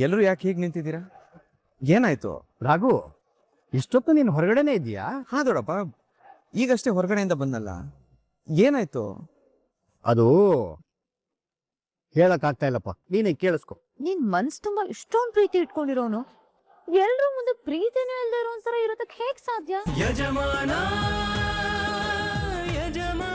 ಎಲ್ಲರೂ ಯಾಕೆ ಹೀಗೆ ನಿಂತಿದ್ದೀರಾ? ಏನಾಯ್ತು? ರಾಘು, ಇಷ್ಟೊತ್ತು ನೀನು ಹೊರಗಡೆನೆ ಇದೆಯಾ? ಹಾ ದೊಡ್ಡಪ್ಪ, ಈಗಷ್ಟೇ ಹೊರಗಡೆಯಿಂದ ಬಂದಲ್ಲ. ಏನಾಯ್ತು? ಅದು ಹೇಳಕ್ಕಾಗ್ತಾ ಇಲ್ಲಪ್ಪ, ನೀನೇ ಕೇಳಿಸ್ಕೊ. ನೀನ್ ಮನ್ಸ್ ತುಂಬಾ ಇಷ್ಟೊಂದು ಪ್ರೀತಿ ಇಟ್ಕೊಂಡಿರೋನು ಎಲ್ರೂ ಮುಂದೆ ಪ್ರೀತಿನೇ ಇಲ್ದೇ ಇರೋ ಒಂಥರ ಇರೋದಕ್ಕೆ ಹೇಗ್ ಸಾಧ್ಯ? ಯಜಮಾನ ಯಜಮಾನ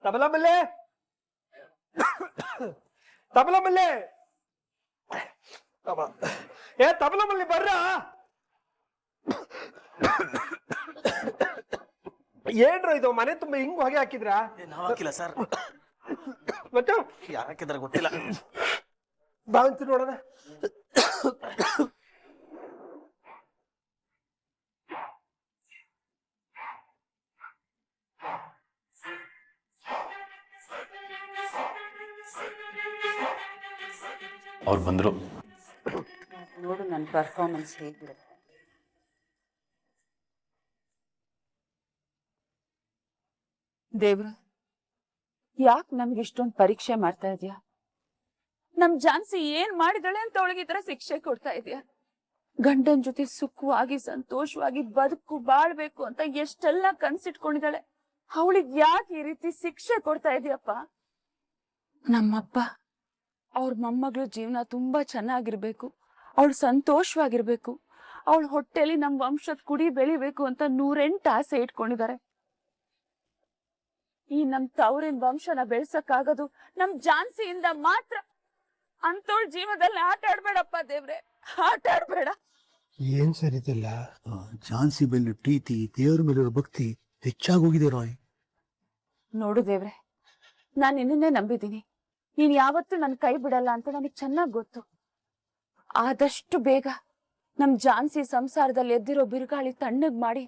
ತಬಲಮಲ್ಲೆ ತಬಲಮಲ್ಲೆ ಏ ತಬಲಮಲ್ಲಿ ಬರ್ರ. ಏನ್ರ ಇದು ಮನೆ ತುಂಬಾ ಹಿಂಗ್ ಹೊಗೆ ಹಾಕಿದ್ರ? ನಾವ್ ಹಾಕಿಲ್ಲ ಸರ್, ಮತ್ತೆ ಯಾರು ಹಾಕಿದಾರೆ ಗೊತ್ತಿಲ್ಲ. ಬಾಂಚ್ ನೋಡೋಣ. ಅವ್ರು ಬಂದ್ರು. ನೋಡು ನನ್ನ ಪರ್ಫಾರ್ಮೆನ್ಸ್ ಹೇಗಿರುತ್ತೆ. ದೇವ್ರ, ಯಾಕೆ ನಮ್ಗೆ ಇಷ್ಟೊಂದು ಪರೀಕ್ಷೆ ಮಾಡ್ತಾ ಇದೀಯಾ? ನಮ್ ಜಾನ್ಸಿ ಏನ್ ಮಾಡಿದಳೆ ಅಂತ ಅವಳಿಗೆ ಈ ತರ ಶಿಕ್ಷೆ ಕೊಡ್ತಾ ಇದೀಯಾ? ಗಂಡನ್ ಜೊತೆ ಸುಖವಾಗಿ ಸಂತೋಷವಾಗಿ ಬಾಳ್ಬೇಕು ಅಂತ ಎಷ್ಟೆಲ್ಲ ಕನ್ಸಿಟ್ಕೊಂಡಿದ್ದಾಳೆ. ಅವಳಿಗೆ ಯಾಕೆ ಈ ರೀತಿ ಶಿಕ್ಷೆ ಕೊಡ್ತಾ ಇದೀಯಪ್ಪ? ನಮ್ಮಪ್ಪ ಅವ್ರ ಮೊಮ್ಮಗಳು ಜೀವನ ತುಂಬಾ ಚೆನ್ನಾಗಿರ್ಬೇಕು, ಅವಳು ಸಂತೋಷವಾಗಿರ್ಬೇಕು, ಅವಳ ಹೊಟ್ಟೆಲಿ ನಮ್ ವಂಶದ ಕುಡಿ ಬೆಳಿಬೇಕು ಅಂತ 108 ಆಸೆ ಇಟ್ಕೊಂಡಿದ್ದಾರೆ. ಈ ನಮ್ ತವರಿನ ವಂಶನ ಬೆಳ್ಸಕ್ಕಾಗೋದು ನಮ್ ಜಾನ್ಸಿಯಿಂದ ಮಾತ್ರ. ಅಂತೋಳ್ ಜೀವನದಲ್ಲಿ ಆಟ ಆಡ್ಬೇಡಪ್ಪ ದೇವ್ರೆ, ಆಟ ಆಡ್ಬೇಡ. ಏನ್ ಸರಿತಿಲ್ಲ. ಝಾನ್ಸಿ ಮೇಲೆ ಪ್ರೀತಿ, ದೇವ್ರ ಮೇಲಿರೋ ಭಕ್ತಿ ಹೆಚ್ಚಾಗೋಗಿದೆ ರಾಯ್. ನೋಡು ದೇವ್ರೆ, ನಾನ್ ನಿನ್ನನ್ನೇ ನಂಬಿದ್ದೀನಿ. ನೀನ್ ಯಾವತ್ತೂ ನನ್ ಕೈ ಬಿಡಲ್ಲ ಅಂತ ನನಗ್ ಚೆನ್ನಾಗ್ ಗೊತ್ತು. ಆದಷ್ಟು ಬೇಗ ನಮ್ ಜಾನ್ಸಿ ಸಂಸಾರದಲ್ಲಿ ಎದ್ದಿರೋ ಬಿರುಗಾಳಿ ತಣ್ಣಗ್ ಮಾಡಿ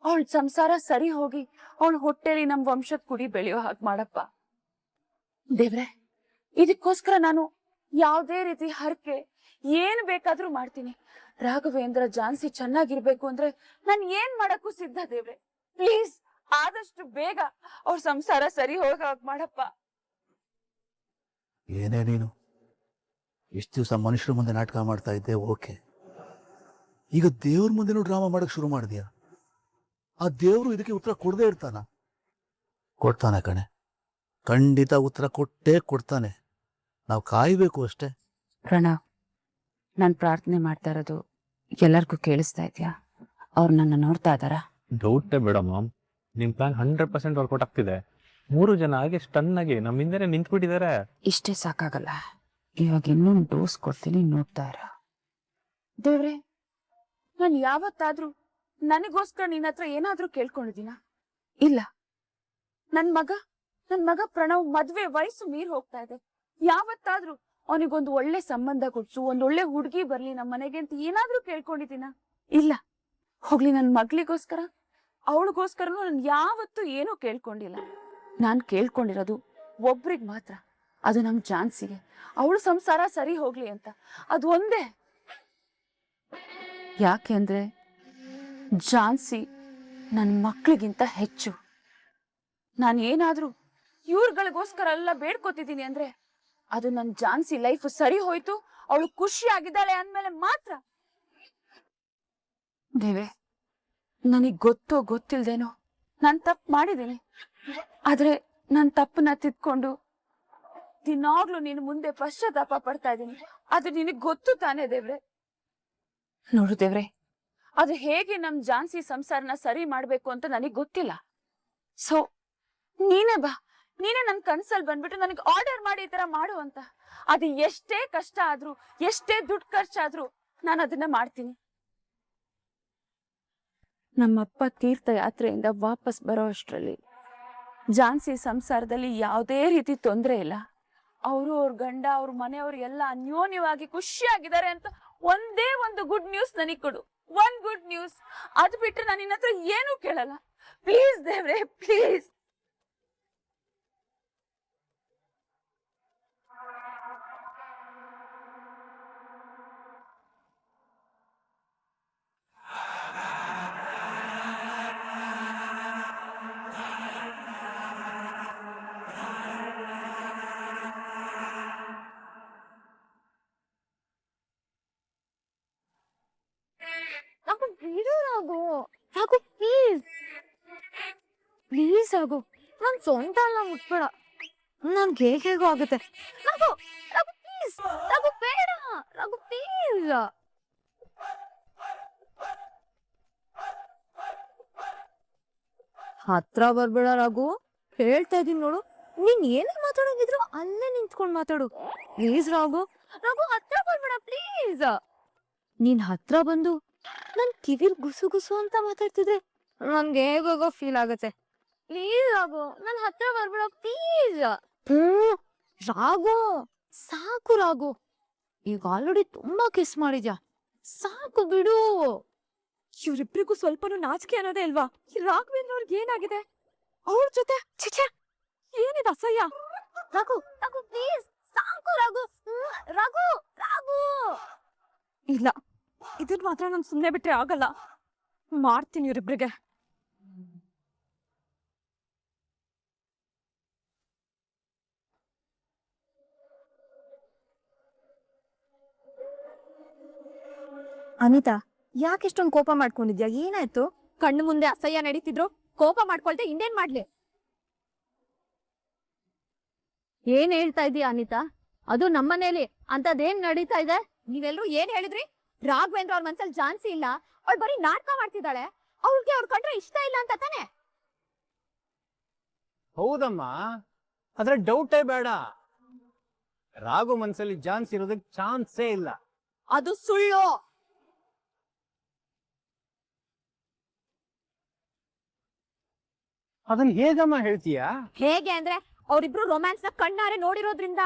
ಅವಳ ಸಂಸಾರ ಸರಿ ಹೋಗಿ ಅವಳ ಹೊಟ್ಟೆಲಿ ನಮ್ ವಂಶದ ಕುಡಿ ಬೆಳೆಯೋ ಹಾಗೆ ಮಾಡಪ್ಪ ದೇವ್ರೆ. ಇದಕ್ಕೋಸ್ಕರ ನಾನು ಯಾವ್ದೇ ರೀತಿ ಹರಕೆ ಏನ್ ಬೇಕಾದ್ರೂ ಮಾಡ್ತೀನಿ. ರಾಘವೇಂದ್ರ ಜಾನ್ಸಿ ಚೆನ್ನಾಗಿರ್ಬೇಕು ಅಂದ್ರೆ ನಾನ್ ಏನ್ ಮಾಡಕ್ಕೂ ಸಿದ್ಧ ದೇವ್ರೆ. ಪ್ಲೀಸ್ ಆದಷ್ಟು ಬೇಗ ಅವ್ರ ಸಂಸಾರ ಸರಿ ಹೋಗ ಹಾಗೆ ಮಾಡಪ್ಪ. ಏನೇ ನೀನು ಇಷ್ಟು ದಿವಸ ಮನುಷ್ಯರ ಮುಂದೆ ನಾಟಕ ಮಾಡ್ತಾ ಇದ್ದೆ, ಓಕೆ. ಈಗ ದೇವ್ರ ಮುಂದೆನೂ ಡ್ರಾಮಾ ಮಾಡಕ್ ಶುರು ಮಾಡಿದ್ಯಾ? ಆ ದೇವ್ರು ಇದಕ್ಕೆ ಉತ್ತರ ಕೊಡದೇ ಇರ್ತಾನ? ಕೊಡ್ತಾನೆ ಕಣೆ, ಖಂಡಿತ ಉತ್ತರ ಕೊಟ್ಟೇ ಕೊಡ್ತಾನೆ. ನಾವು ಕಾಯ್ಬೇಕು ಅಷ್ಟೇ. ಪ್ರಣವ್, ನಾನ್ ಪ್ರಾರ್ಥನೆ ಮಾಡ್ತಾ ಇರೋದು ಎಲ್ಲರಿಗೂ ಕೇಳಿಸ್ತಾ ಇದೆಯಾ? ಅವ್ರು ನನ್ನ ನೋಡ್ತಾ ಇದಾರ? ಡೌಟೇ ಬೇಡ ಮಾಮ್, ನಿಮ್ ಪ್ಲಾನ್ 100% ವರ್ಕೌಟ್ ಆಗ್ತಿದೆ. 3 ಜನ ಹಾಗೆ ಸ್ಟನ್ ಆಗಿ ನಮ್ಮ ಹಿಂದೆನೆ ನಿಂತ್ಬಿಟ್ಟಿದ್ದಾರೆ. ಇಷ್ಟೇ ಸಾಕಾಗಲ್ಲ, ಇವಾಗ ಇನ್ನೊಂದು ಡೋಸ್ ಕೊಡ್ತೀನಿ, ನೋಡ್ತಾ ಇರ. ದೇವ್ರೆ, ನಾನು ಯಾವತ್ತಾದ್ರೂ ನನಗೋಸ್ಕರ ನಿನ್ನ ಹತ್ರ ಏನಾದ್ರೂ ಕೇಳ್ಕೊಂಡಿದ್ದೀನ? ಇಲ್ಲ. ನನ್ ಮಗ ಪ್ರಣವ್ ಮದ್ವೆ ವಯಸ್ಸು ಮೀರ್ ಹೋಗ್ತಾ ಇದೆ. ಯಾವತ್ತಾದ್ರೂ ಅವನಿಗೊಂದು ಒಳ್ಳೆ ಸಂಬಂಧ ಕೊಡ್ಸು, ಒಂದೊಳ್ಳೆ ಹುಡುಗಿ ಬರ್ಲಿ ನಮ್ಮ ಮನೆಗೆ ಅಂತ ಏನಾದ್ರೂ ಕೇಳ್ಕೊಂಡಿದ್ದೀನ? ಇಲ್ಲ. ಹೋಗ್ಲಿ, ನನ್ ಮಗ್ಳಿಗೋಸ್ಕರ ಅವಳಿಗೋಸ್ಕರನು ನಾನು ಯಾವತ್ತೂ ಏನೂ ಕೇಳ್ಕೊಂಡಿಲ್ಲ. ನಾನ್ ಕೇಳ್ಕೊಂಡಿರೋದು ಒಬ್ರಿಗೆ ಮಾತ್ರ, ಅದು ನಮ್ ಜಾನ್ಸಿಗೆ. ಅವಳು ಸಂಸಾರ ಸರಿ ಹೋಗ್ಲಿ ಅಂತ, ಅದು ಒಂದೇ. ಯಾಕೆಂದ್ರೆ ಜಾನ್ಸಿ ನನ್ ಮಕ್ಳಿಗಿಂತ ಹೆಚ್ಚು. ನಾನು ಏನಾದ್ರೂ ಇವ್ರಗಳಿಗೋಸ್ಕರ ಎಲ್ಲ ಬೇಡ್ಕೋತಿದ್ದೀನಿ ಅಂದ್ರೆ ಅದು ನನ್ ಜಾನ್ಸಿ ಲೈಫ್ ಸರಿ ಹೋಯ್ತು, ಅವಳು ಖುಷಿ ಆಗಿದ್ದಾಳೆ ಅಂದ್ಮೇಲೆ ಮಾತ್ರ. ದೇವ್ರೆ, ನನಗ್ ಗೊತ್ತೋ ಗೊತ್ತಿಲ್ದೇನೋ ನಾನ್ ತಪ್ಪು ಮಾಡಿದ್ದೀನಿ. ಆದ್ರೆ ನನ್ ತಪ್ಪನ್ನ ತಿದ್ಕೊಂಡು ದಿನಾಗ್ಲೂ ನೀನು ಮುಂದೆ ಪಶ್ಚಾತ್ತಾಪ ಪಡ್ತಾ ಇದ್ದೀನಿ. ಅದು ನಿನಗ್ ಗೊತ್ತು ತಾನೇ ದೇವ್ರೆ? ನೋಡು ದೇವ್ರೆ, ಅದು ಹೇಗೆ ನಮ್ ಜಾನ್ಸಿ ಸಂಸಾರನ ಸರಿ ಮಾಡ್ಬೇಕು ಅಂತ ನನಗ್ ಗೊತ್ತಿಲ್ಲ. ಸೊ ನೀನೇ ಬಾ, ನೀನೇ ನನ್ ಕನ್ಸಲ್ ಬಂದ್ಬಿಟ್ಟು ನನಗೆ ಆರ್ಡರ್ ಮಾಡಿ ಈ ತರ ಮಾಡು ಅಂತ. ಅದು ಎಷ್ಟೇ ಕಷ್ಟ ಆದ್ರೂ, ಎಷ್ಟೇ ದುಡ್ಡು ಖರ್ಚಾದ್ರೂ ನಾನು ಅದನ್ನ ಮಾಡ್ತೀನಿ. ನಮ್ಮಪ್ಪ ತೀರ್ಥಯಾತ್ರೆಯಿಂದ ವಾಪಸ್ ಬರೋ ಅಷ್ಟ್ರಲ್ಲಿ ಜಾನ್ಸಿ ಸಂಸಾರದಲ್ಲಿ ಯಾವುದೇ ರೀತಿ ತೊಂದರೆ ಇಲ್ಲ. ಅವರು, ಅವ್ರ ಗಂಡ, ಅವ್ರ ಮನೆಯವರು ಎಲ್ಲ ಅನ್ಯೋನ್ಯವಾಗಿ ಖುಷಿಯಾಗಿದ್ದಾರೆ ಅಂತ ಒಂದೇ ಒಂದು ಗುಡ್ ನ್ಯೂಸ್ ನನಗ್ ಕೊಡು. ಒಂದ್ ಗುಡ್ ನ್ಯೂಸ್. ಅದು ಬಿಟ್ರೆ ನಾನು ನಿನ್ನ ಹತ್ರ ಏನೂ ಕೇಳಲ್ಲ. ಪ್ಲೀಸ್ ದೇವ್ರೆ, ಪ್ಲೀಸ್. ಪ್ಲೀಸ್ ರಘು, ನನ್ ಸೊಂಟ ಎಲ್ಲ ಮುಟ್ಬೇಡ, ನನ್ಗೆ ಹೇಗೋ ಆಗುತ್ತೆ. ರಘು ರಘು ಪ್ಲೀಸ್, ರಘು ಬೇಡ, ರಘು ಪ್ಲೀಸ್. ಹತ್ರ ಬರ್ಬೇಡ ರಘು, ಹೇಳ್ತಾ ಇದೀನಿ ನೋಡು. ನೀನ್ ಏನೇ ಮಾತಾಡೋಗಿದ್ರು ಅಲ್ಲೇ ನಿಂತ್ಕೊಂಡ್ ಮಾತಾಡು ಪ್ಲೀಸ್. ರಘು ರಘು ಹತ್ರ ಬರ್ಬೇಡ ಪ್ಲೀಸ್. ನೀನ್ ಹತ್ರ ಬಂದು ನನ್ ಕಿವಿಲ್ ಗುಸು ಗುಸು ಅಂತ ಮಾತಾಡ್ತಿದ್ರೆ ನನ್ಗೆ ಹೇಗೋ ಫೀಲ್ ಆಗತ್ತೆ. ಪ್ಲೀಸ್ ರಘು, ನನ್ ಹತ್ರ ಬರ್ಬೇಡ ಪ್ಲೀಸ್. ರಾಘು ಸಾಕು ರಾಘು, ಈಗ ಆಲ್ರೆಡಿ ತುಂಬಾ ಕಿಸ್ ಮಾಡಿದ್ಯಾ, ಸಾಕು ಬಿಡು. ಇವ್ರಿಬ್ರಿಗೂ ಸ್ವಲ್ಪನೂ ನಾಚಿಕೆ ಅನ್ನೋದೇ ಇಲ್ವಾ? ರಾಘವೇಂದ್ರ ಅವ್ರಿಗೆ ಏನಾಗಿದೆ? ಅವ್ರ ಜೊತೆ ಚಿಚೆ ಏನಿದೆ ಅಸಹ್ಯ. ರಘು ರಘು ಪ್ಲೀಸ್, ಸಾಕು ರಘು. ರಘು ರಘು ಇಲ್ಲ, ಇದನ್ ಮಾತ್ರ ನಾನು ಸುಮ್ನೆ ಬಿಟ್ರೆ ಆಗಲ್ಲ, ಮಾಡ್ತೀನಿ ಇವ್ರಿಬ್ರಿಗೆ. ಅನಿತಾ, ಯಾಕೆ ಇಷ್ಟೊಂದು ಕೋಪ ಮಾಡ್ಕೊಂಡಿದ್ಯಾ? ಏನಾಯ್ತು? ಕಣ್ಣು ಮುಂದೆ ಅಸಹ್ಯ ನಡೀತಿದ್ರು ಕೋಪ ಮಾಡ್ಕೊಳ್ದೆ ಇನ್ನೇನ್ ಮಾಡ್ಲಿ? ಏನ್ ಹೇಳ್ತಾ ಇದೀಯ ಅನಿತಾ? ಅದು ನಮ್ಮನೇಲಿ ಅಂತದೇನ್ ನಡೀತಾ ಇದೆ? ನೀವೆಲ್ರೂ ಏನ್ ಹೇಳಿದ್ರಿ? ರಾಘವೇಂದ್ರ ಅವ್ರ ಮನ್ಸಲ್ಲಿ ಜಾನ್ಸಿ ಇಲ್ಲ, ಅವಳು ಬರೀ ನಾಟಕ ಮಾಡ್ತಿದ್ದಾಳೆ, ಅವ್ಳಿಗೆ ಅವ್ರ ಕಂಡ್ರೆ ಇಷ್ಟ ಇಲ್ಲ ಅಂತ ತಾನೆ? ಹೌದಮ್ಮ, ಅದ್ರ ಡೌಟೇ ಬೇಡ. ರಾಘು ಮನ್ಸಲ್ಲಿ ಚಾನ್ಸ್ ಇರೋದಕ್ಕೆ ಚಾನ್ಸೇ ಇಲ್ಲ. ಅದು ಸುಳ್ಳು. ಅದನ್ನ ಹೇಗಮ್ಮ ಹೇಳ್ತೀಯಾ? ಹೇಗೆ ಅಂದ್ರೆ ಅವ್ರಿಬ್ರು ರೊಮ್ಯಾನ್ಸ್ ನ ಕಣ್ಣಾರೆ ನೋಡಿರೋದ್ರಿಂದ,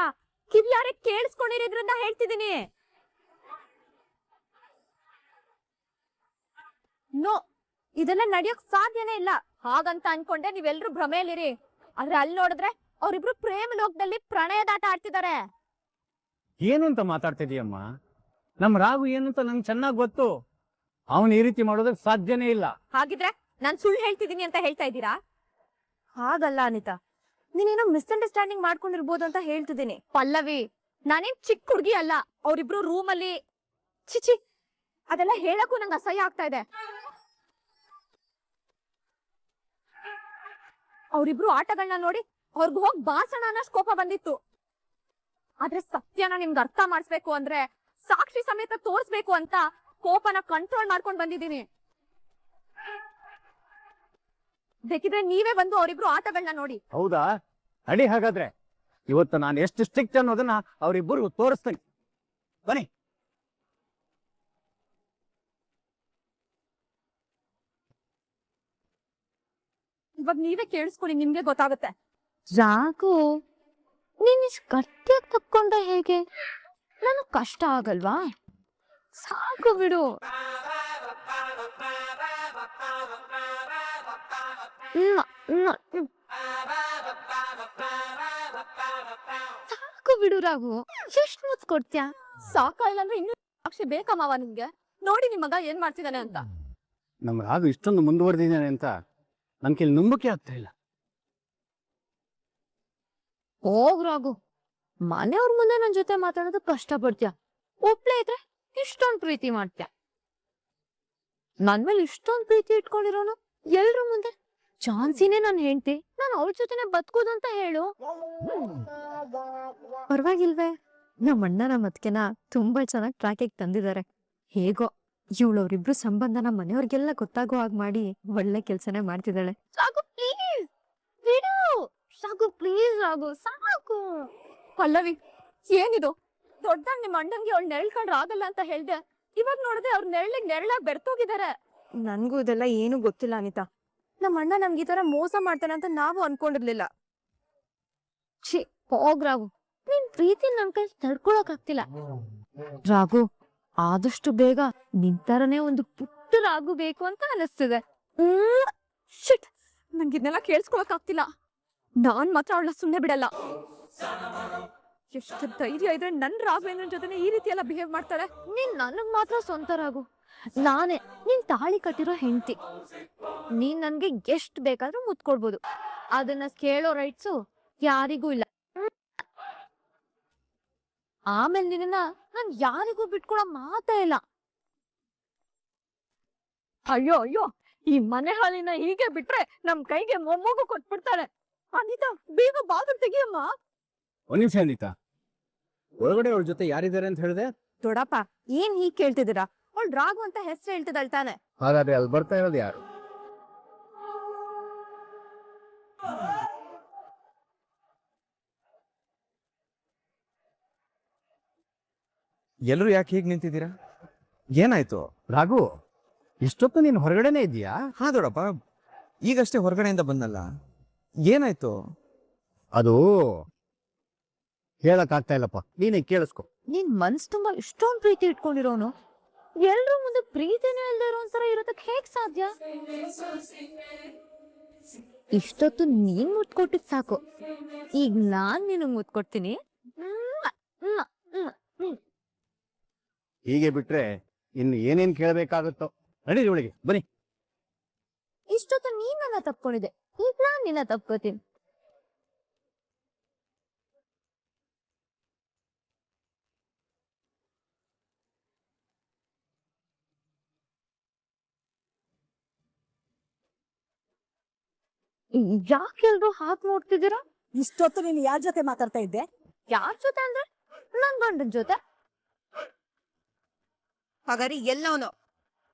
ಕಿವಿಯಾರೆ ಕೇಳಿಸ್ಕೊಂಡಿರೋದ್ರಿಂದ ಹೇಳ್ತಿದೀನಿ. ನೋ, ಇದೆಲ್ಲ ನಡೆಯೋಕ್ ಸಾಧ್ಯನೇ ಇಲ್ಲ. ಹಾಗಂತ ಅನ್ಕೊಂಡೆ ನೀವೆಲ್ರು ಭ್ರಮೆಯಲ್ಲಿರಿ. ಆದ್ರೆ ಅಲ್ಲಿ ನೋಡಿದ್ರೆ ಅವ್ರಿಬ್ರು ಪ್ರೇಮ ಲೋಕದಲ್ಲಿ ಪ್ರಣಯದಾಟ ಆಡ್ತಿದ್ದಾರೆ. ಏನು ಅಂತ ಮಾತಾಡ್ತಿದೀಯಮ್ಮ? ನಮ್ ರಾಘು ಏನು ಅಂತ ನಂಗೆ ಚೆನ್ನಾಗ್ ಗೊತ್ತು. ಅವನ್ ಈ ರೀತಿ ಮಾಡೋದಕ್ಕೆ ಸಾಧ್ಯನೇ ಇಲ್ಲ. ಹಾಗಿದ್ರೆ ನಾನ್ ಸುಳ್ಳು ಹೇಳ್ತಿದೀನಿ ಅಂತ ಹೇಳ್ತಾ ಇದ್ದೀರಾ? ಹಾಗಲ್ಲ ಅನಿತಾ, ನೀನೇನೋ ಮಿಸ್ಅಂಡರ್ಸ್ಟ್ಯಾಂಡಿಂಗ್ ಮಾಡ್ಕೊಂಡಿರ್ಬೋದು ಅಂತ ಹೇಳ್ತಿದ್ದೀನಿ. ಪಲ್ಲವಿ, ನಾನೇನ್ ಚಿಕ್ಕ ಹುಡುಗಿ ಅಲ್ಲ. ಅವ್ರಿಬ್ರು ರೂಮಲ್ಲಿ ಚಿಚಿ ಅದೆಲ್ಲ ಹೇಳಕ್ಕೂ ನಂಗೆ ಅಸಹ್ಯ ಆಗ್ತಾ ಇದೆ. ಅವ್ರಿಬ್ರು ಆಟಗಳನ್ನ ನೋಡಿ ಅವ್ರಿಗೂ ಹೋಗಿ ಬಾಸಣ ಅನ್ನೋಷ್ಟು ಕೋಪ ಬಂದಿತ್ತು. ಆದ್ರೆ ಸತ್ಯನ ನಿಮ್ಗೆ ಅರ್ಥ ಮಾಡಿಸ್ಬೇಕು ಅಂದ್ರೆ ಸಾಕ್ಷಿ ಸಮೇತ ತೋರಿಸ್ಬೇಕು ಅಂತ ಕೋಪನ ಕಂಟ್ರೋಲ್ ಮಾಡ್ಕೊಂಡ್ ಬಂದಿದ್ದೀನಿ. ಬೇಕಿದ್ರೆ ನೀವೇ ಬಂದು ಅವರಿಬ್ರು ಆಟಗಳನ್ನ ನೋಡಿ. ಹೌದಾ? ನಡಿ ಹಾಗಾದ್ರೆ. ಇವತ್ತು ನಾನು ಎಷ್ಟು ಸ್ಟ್ರಿಕ್ಟ್ ಅನ್ನೋದನ್ನ ಅವರಿಬ್ಬರು ತೋರಿಸ್ತೀನಿ. ಬನ್ನಿ. ಇವಾಗ ನೀವೇ ಕೇಳಿಸ್ಕೊಳ್ಳಿ, ನಿಮ್ಗೆ ಗೊತ್ತಾಗುತ್ತೆ. ರಾಘು, ನೀನ್ ಇಷ್ಟು ಗಟ್ಟಿಯಾಗಿ ತಕ್ಕೊಂಡ ಹೇಗೆ? ನನಗ್ ಕಷ್ಟ ಆಗಲ್ವಾ? ಸಾಕು ಬಿಡು. ಸಾಕು ಬಿಡು ರಾಘು, ಎಷ್ಟು ಮುತ್ತು ಕೊಡ್ತೀಯಾ? ಸಾಕಲ್ಲ ಅಂದ್ರೆ ಇನ್ನು ಸಾಕ್ಷಿ ಬೇಕಮ್ಮವ ನಿಮ್ಗೆ? ನೋಡಿ ನಿಮ್ ಮಗ ಏನ್ ಮಾಡ್ತಿದ್ದಾನೆ ಅಂತ. ನಮ್ ರಾಘು ಇಷ್ಟೊಂದು ಮುಂದುವರೆದಿದ್ದಾನೆ ಅಂತ ನನ್ ಕೈಲಿ ನಂಬಿಕೆ ಆಗ್ತಾ ಇಲ್ಲ. ಹೋಗ್ ರಾಘು, ಮನೆಯವ್ರ ಮುಂದೆ ನನ್ ಜೊತೆ ಮಾತಾಡೋದು ಕಷ್ಟ ಪಡ್ತೀಯ. ಒಬ್ಳೇ ಇದ್ರೆ ಇಷ್ಟೊಂದ್ ಪ್ರೀತಿ ಮಾಡ್ತೀಯ. ನನ್ ಮೇಲೆ ಇಷ್ಟೊಂದ್ ಪ್ರೀತಿ ಇಟ್ಕೊಂಡಿರೋನು ಎಲ್ರ ಮುಂದೆ ಚಾನ್ಸಿನೇ ನನ್ ಹೆಂಡ್ತಿ, ನಾನು ಅವ್ರ ಜೊತೆನೆ ಬದುಕೋದಂತ ಹೇಳು. ಪರವಾಗಿಲ್ವೇ? ನಮ್ಮ ಅಣ್ಣ ನಮ್ಮ ಅತ್ತಿಗೆನ ತುಂಬಾ ಚೆನ್ನಾಗಿ ಟ್ರ್ಯಾಕಿಗೆ ತಂದಿದ್ದಾರೆ. ಹೇಗೋ ಇವಳವ್ರಿಬ್ರು ಸಂಬಂಧನ ಮನೆಯವ್ರಿಗೆಲ್ಲ ಗೊತ್ತಾಗೋ ಹಾಗೆ ಮಾಡಿ ಒಳ್ಳೆ ಕೆಲ್ಸನೇ ಮಾಡ್ತಿದ್ದಾಳೆ. ಸಾಕು ಪ್ಲೀಸ್ ಬಿಡು, ಸಾಕು ಪ್ಲೀಸ್ ರಾಘು, ಸಾಕು. ಪಲ್ಲವಿ, ಏನಿದು? ದೊಡ್ಡದಾಗಿ ನಿಮ್ಮ ಅಣ್ಣನ್ಗೆ ಅವ್ಳು ನೆರಳ್ಕೊಂಡ್ರೆ ಆಗಲ್ಲ ಅಂತ ಹೇಳ್ದೆ, ಇವಾಗ ನೋಡಿದ್ರೆ ಅವ್ರ ನೆರಳಿಗೆ ನೆರಳಾಗಿ ಬೆರ್ತೋಗಿದ್ದಾರೆ. ನನ್ಗೂ ಇದೆಲ್ಲ ಏನು ಗೊತ್ತಿಲ್ಲ ಅನಿತಾ. ನಮ್ಮ ಅಣ್ಣ ನಮ್ಗೆ ಈ ತರ ಮೋಸ ಮಾಡ್ತಾನೆ ಅಂತ ನಾವು ಅನ್ಕೊಂಡಿರ್ಲಿಲ್ಲ. ಛೀ, ಹೋಗ್ ರಾಘು, ನಿನ್ ಪ್ರೀತಿ ನನ್ ಕೈ ತಡ್ಕೊಳಕ್ ಆಗ್ತಿಲ್ಲ. ರಾಘು, ಆದಷ್ಟು ಬೇಗ ನಿಂತರನೇ ಒಂದು ಪುಟ್ಟ ರಾಘು ಬೇಕು ಅಂತ ಅನಿಸ್ತಿದೆ. ಶಿಟ್, ನಂಗೆ ಇದನ್ನೆಲ್ಲ ಕೇಳಿಸ್ಕೊಳಕ್ ಆಗ್ತಿಲ್ಲ. ನಾನ್ ಮಾತ್ರ ಅವಳನ್ನ ಸುಮ್ನೆ ಬಿಡಲ್ಲ. ಎಷ್ಟು ಧೈರ್ಯ ಇದ್ರೆ ನನ್ ರಾಘವೇಂದ್ರನ್ ಜೊತೆನೆ ಈ ರೀತಿ ಎಲ್ಲ ಬಿಹೇವ್ ಮಾಡ್ತಾಳೆ. ನೀನ್ ನನಗ್ ಮಾತ್ರ ಸ್ವಂತ ರಾಘು, ನಾನೇ ನೀನ್ ತಾಳಿ ಕಟ್ಟಿರೋ ಹೆಂಡತಿ. ನೀನ್ ನನ್ಗೆ ಎಷ್ಟ್ ಬೇಕಾದ್ರೂ ಮುತ್ಕೊಡ್ಬೋದು, ಅದನ್ನ ಕೇಳೋ ರೈಟ್ಸು ಯಾರಿಗೂ ಇಲ್ಲ. ಆಮೇಲೆ ನಿನ್ನ ನಾನ್ ಯಾರಿಗೂ ಬಿಟ್ಕೊಡೋ ಮಾತೇ ಇಲ್ಲ. ಅಯ್ಯೋ ಅಯ್ಯೋ, ಈ ಮನೆ ಹಾಲಿನ ಹೀಗೆ ಬಿಟ್ರೆ ನಮ್ ಕೈಗೆ ಮೊಮ್ಮಗು ಕೊಟ್ಬಿಡ್ತಾರೆ. ಅನಿತಾ ಬೇಗ ಬಾಗಿಲು ತೆಗಿಯಮ್ಮ. ಒಂದ್ ನಿಮಿಷ ಅನಿತಾ, ಒಳಗಡೆ ಅವಳ ಜೊತೆ ಯಾರಿದ್ದಾರೆ ಅಂತ ಹೇಳಿದೆ? ದೊಡ್ಡಪ್ಪ ಏನ್ ಹೀಗ್ ಕೇಳ್ತಿದ್ದೀರಾ? ಅವಳು ರಾಘು ಅಂತ ಹೆಸರು ಹೇಳ್ತಿದ್ದಾಳ್ ತಾನೆ. ಹಾಗಾದ್ರೆ ಅಲ್ಲಿ ಬರ್ತಾ ಇರೋದು ಯಾರು? ಎಲ್ಲರೂ ಯಾಕೆ ಹೀಗೆ ನಿಂತಿದ್ದೀರಾ? ಏನಾಯ್ತು? ರಾಘು, ಇಷ್ಟೊತ್ತು ನೀನು ಹೊರಗಡೆನೆ ಇದೆಯಾ? ಹಾ ದೊಡ್ಡಪ್ಪ, ಈಗಷ್ಟೇ ಹೊರಗಡೆಯಿಂದ ಬಂದಲ್ಲ. ಏನಾಯ್ತು? ಅದು ಹೇಳಕ್ ಆಗ್ತಾ ಇಲ್ಲಪ್ಪ, ನೀನೇ ಕೇಳಿಸ್ಕೊ. ನಿನ್ ಮನ್ಸ್ ತುಂಬಾ ಇಷ್ಟೊಂದ್ ಪ್ರೀತಿ ಇಟ್ಕೊಂಡಿರೋನು ಎಲ್ರೂ ಮುಂದೆ ಪ್ರೀತಿನೇ ಇಲ್ದೇ ಇರೋ ಒಂಥರ ಇರೋದಕ್ ಹೇಗ್ ಸಾಧ್ಯ? ಇಷ್ಟೊತ್ತು ನೀನ್ ಮುತ್ಕೊಟ್ಟಿದ್ ಸಾಕು, ಈಗ ನಾನ್ ನಿನಗ್ ಮುತ್ಕೊಡ್ತೀನಿ. ಹೀಗೆ ಬಿಟ್ರೆ ಇನ್ನು ಏನೇನ್ ಕೇಳಬೇಕಾಗುತ್ತೋ. ನಡೀರಿ ಒಳಗೆ ಬನ್ನಿ. ಇಷ್ಟೊತ್ತು ನೀನ್ ನನ್ನ ತಪ್ಕೊಂಡಿದ್ದೆ, ಈಗ ನಾನ್ ನಿನ್ನ ತಪ್ಕೋತೀನಿ. ಯಾಕೆಲ್ರು ಹಾಕ್ ನೋಡ್ತಿದ್ದೀರಾ? ಇಷ್ಟೊತ್ತು ನೀನು ಯಾರ ಜೊತೆ ಮಾತಾಡ್ತಾ ಇದ್ದೆ? ಯಾರ್ ಜೊತೆ ಅಂದ್ರೆ ನನ್ ಗಂಡನ್ ಜೊತೆ. ಹಾಗಾದ್ರೆ ಎಲ್ಲವನು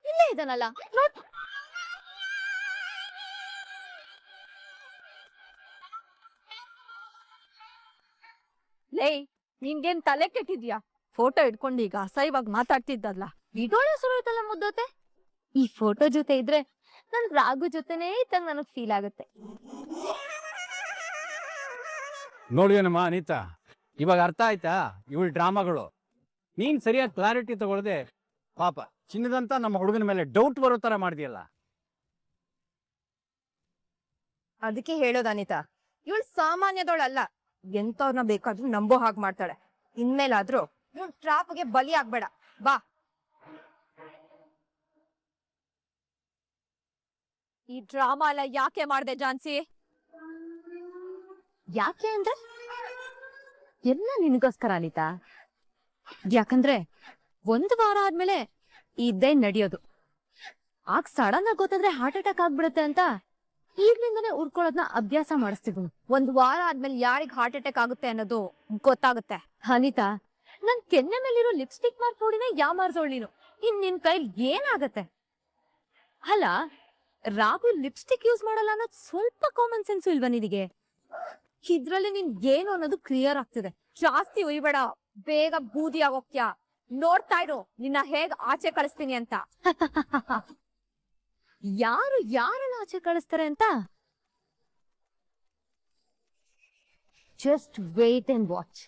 ಇಲ್ಲೇ ಇದಾನಲ್ಲ ನೋಡ್. ಲೇ, ನಿನ್ಗೇನ್ ತಲೆ ಕೆಟ್ಟಿದ್ಯಾ? ಫೋಟೋ ಇಟ್ಕೊಂಡು ಈಗ ಅಸಹ್ಯವಾಗಿ ಮಾತಾಡ್ತಿದ್ದಲ್ಲ. ಇದೊಳ್ಳೆ ಸುರುತ್ತಲ್ಲ ಮುದ್ದತೆ. ಈ ಫೋಟೋ ಜೊತೆ ಇದ್ರೆ ನನ್ ರಾಘು ಜೊತೆನೇ ಇದ್ದಂಗ ನನಗ್ ಫೀಲ್ ಆಗುತ್ತೆ. ನೋಡಿಯೇನಮ್ಮ ಅನಿತಾ, ಇವಾಗ ಅರ್ಥ ಆಯ್ತಾ ಇವಳ ಡ್ರಾಮಾಗಳು? ನೀನ್ ಸರಿಯಾಗಿ ಕ್ಲಾರಿಟಿ ತಗೊಳ್ದೆ ಪಾಪ ಚಿನ್ನದಂತ ನಮ್ಮ ಹುಡುಗನ ಮೇಲೆ ಡೌಟ್ ಬರೋ ತರ ಮಾಡಿದ್ಯಲ್ಲ. ಅದಕ್ಕೆ ಹೇಳೋದು ಅನಿತಾ, ಇವಳು ಸಾಮಾನ್ಯದವಳಲ್ಲ. ಎಂತವ್ರನ್ನ ಬೇಕಾದ್ರೂ ನಂಬೋ ಹಾಗೆ ಮಾಡ್ತಾಳೆ. ಇನ್ಮೇಲಾದ್ರೂ ಇವಳು ಟ್ರಾಪ್ಗೆ ಬಲಿ ಆಗ್ಬೇಡ. ಬಾ. ಈ ಡ್ರಾಮಾ ಎಲ್ಲ ಯಾಕೆ ಮಾಡ್ದೆ ಜಾನ್ಸಿ? ಯಾಕೆ ಅಂದ್ರೆ ಎಲ್ಲ ನಿನಗೋಸ್ಕರ ಅನಿತಾ. ಯಾಕಂದ್ರೆ 1 ವಾರ ಆದ್ಮೇಲೆ ಇದ್ದೇ ನಡೆಯೋದು. ಆಗ ಸಡನ್ ಆಗಿ ಗೊತ್ತಾದ್ರೆ ಹಾರ್ಟ್ ಅಟ್ಯಾಕ್ ಆಗ್ಬಿಡುತ್ತೆ ಅಂತ ಈಗ್ಲಿಂದಾನೇ ಉಡ್ಕೊಳ್ಳೋದನ್ನ ಅಭ್ಯಾಸ ಮಾಡಿಸ್ತಿದ್ನು. 1 ವಾರ ಆದ್ಮೇಲೆ ಯಾರಿಗ್ ಹಾರ್ಟ್ ಅಟ್ಯಾಕ್ ಆಗುತ್ತೆ ಅನ್ನೋದು ಗೊತ್ತಾಗುತ್ತೆ. ಅನಿತಾ, ನನ್ ಕೆನ್ನೆ ಮೇಲಿರೋ ಲಿಪ್ಸ್ಟಿಕ್ ಮಾರ್ಕ್ ನೋಡಿನೇ ಯಾಮಾರ್ಸೋಳ್ ನೀನು. ಇನ್ ನಿನ್ ಕೈಲಿ ಏನಾಗತ್ತೆ? ಅಲ್ಲ, ರಾಘು ಲಿಪ್ಸ್ಟಿಕ್ ಯೂಸ್ ಮಾಡಲ್ಲ ಅನ್ನೋದು ಸ್ವಲ್ಪ ಕಾಮನ್ ಸೆನ್ಸ್ ಇಲ್ವಾ ನಿನಗೆ? ಇದ್ರಲ್ಲಿ ನಿನ್ ಏನು ಅನ್ನೋದು ಕ್ಲಿಯರ್ ಆಗ್ತಿದೆ. ಜಾಸ್ತಿ ಉಯ್ಬೇಡ, ಬೇಗ ಬೂದಿ ಆಗೋಗ್ತ್ಯಾ. ನೋಡ್ತಾ ಇರು ನಿನ್ನ ಹೇಗ್ ಆಚೆ ಕಳಿಸ್ತೀನಿ ಅಂತ. ಯಾರು ಯಾರನ್ನ ಆಚೆ ಕಳಿಸ್ತಾರೆ ಅಂತ ಜಸ್ಟ್ ವೇಟ್ ಅಂಡ್ ವಾಚ್.